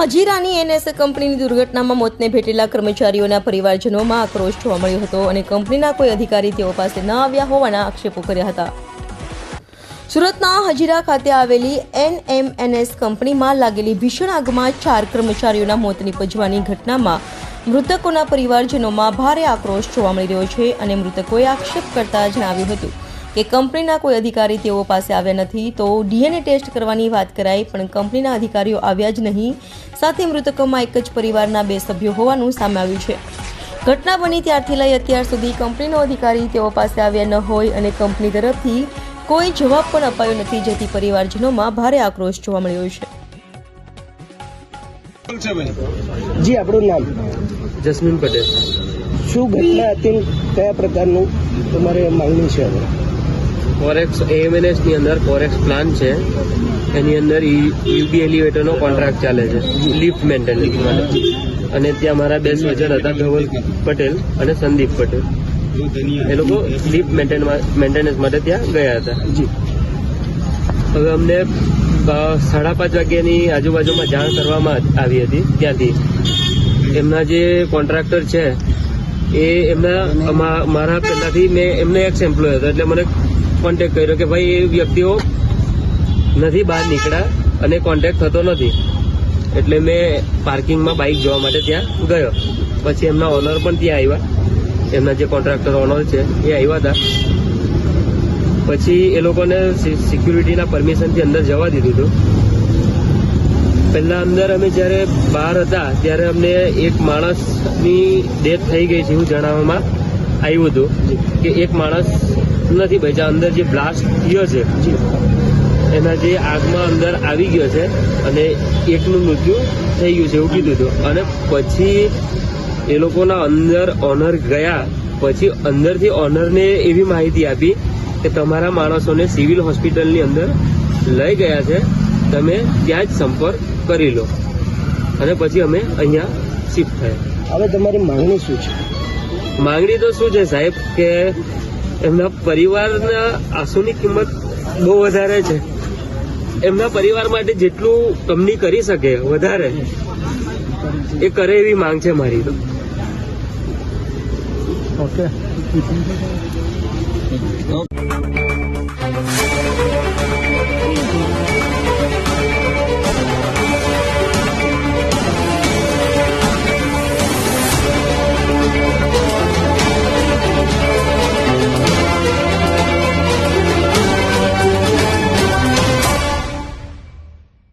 હજીરાની NS કંપનીની દુર્ઘટનામાં મોતને ભેટેલા કર્મચારીઓના પરિવારજનોમાં આક્રોશ જોવા મળ્યો હતો અને કંપનીના કોઈ અધિકારી તેઓ પાસે ન આવ્યા હોવાના આક્ષેપો કર્યા હતા. સુરતના હજીરા ખાતે આવેલી એનએમએનએસ કંપનીમાં લાગેલી ભીષણ આગમાં 4 કર્મચારીઓના મોત નિપજવાની ઘટનામાં મૃતકોના પરિવારજનોમાં ભારે આક્રોશ જોવા મળી રહ્યો છે અને મૃતકોએ આક્ષેપ કરતા જણાવ્યું હતું કે કંપનીના કોઈ અધિકારી તેઓ પાસે આવ્યા નથી. તો ડીએનએ ટેસ્ટ કરવાની વાત કરાઈ પણ કંપનીના અધિકારીઓ આવ્યા જ નહીં. સાથે મૃતકોમાં એક જ પરિવારના 2 સભ્યો હોવાનું સામે આવ્યું છે. ઘટના બની ત્યારથી લઈ અત્યાર સુધી કંપનીનો અધિકારી તેઓ પાસે આવ્યા ન હોય અને કંપની તરફથી કોઈ જવાબ પણ અપાયો નથી, જેથી પરિવારજનોમાં ભારે આક્રોશ જોવા મળ્યો છે. જી, આપણું નામ? જસ્મીન પટેલ. શું ઘટના હતી, કયા પ્રકારનું તમારે માંગણી છે? ફોરેક્સ એએમએનએસ ની અંદર ફોરેક્સ પ્લાન છે, એની અંદર યુબી એલિવેટરનો કોન્ટ્રાક્ટ ચાલે છે લિફ્ટ મેન્ટેનન્સ માટે, અને ત્યાં મારા 2 સ્વજન હતા, ધવલ પટેલ અને સંદીપ પટેલ. એ લોકો લિફ્ટ મેન્ટેનન્સ માટે ત્યાં ગયા હતા. હવે અમને 5:30 વાગ્યાની આજુબાજુમાં જાણ કરવામાં આવી હતી. ત્યાંથી એમના જે કોન્ટ્રાક્ટર છે એ એમના મારા પહેલાથી મેં એમને એક્સ એમ્પ્લોય હતો, એટલે મને કોન્ટેક્ટ કર્યો કે ભાઈ એ વ્યક્તિઓ નથી બહાર નીકળ્યા અને કોન્ટેક્ટ થતો નથી. એટલે મેં પાર્કિંગમાં બાઇક જોવા માટે ત્યાં ગયો. પછી એમના ઓનર પણ ત્યાં આવ્યા, એમના જે કોન્ટ્રાક્ટર ઓનર છે એ આવ્યા હતા. પછી એ લોકોને સિક્યુરિટીના પરમિશનથી અંદર જવા દીધું હતું. પહેલા અંદર અમે જ્યારે બહાર હતા ત્યારે અમને એક માણસની ડેથ થઈ ગઈ છે એવું જણાવવામાં આવ્યું હતું કે એક માણસ નથી બચ્યા. અંદર જે બ્લાસ્ટ થયો છે એના જે આગમાં અંદર આવી ગયો છે અને એકનું મૃત્યુ થઈ ગયું છે એવું કીધું હતું. અને પછી એ લોકોના અંદર ઓનર ગયા પછી અંદરથી ઓનરને એવી માહિતી આપી કે તમારા માણસોને સિવિલ હોસ્પિટલની અંદર લઈ ગયા છે, તમે ત્યાં જ સંપર્ક કરી લો. અને પછી અમે અહીંયા શિફ્ટ થયા. હવે તમારી માંગણી શું છે? માંગણી તો શું છે સાહેબ, કે એમના પરિવારના આંસુની કિંમત બહુ વધારે છે. એમના પરિવાર માટે જેટલું કંપની કરી શકે વધારે એ કરે એવી માંગ છે મારી તો. ઓકે.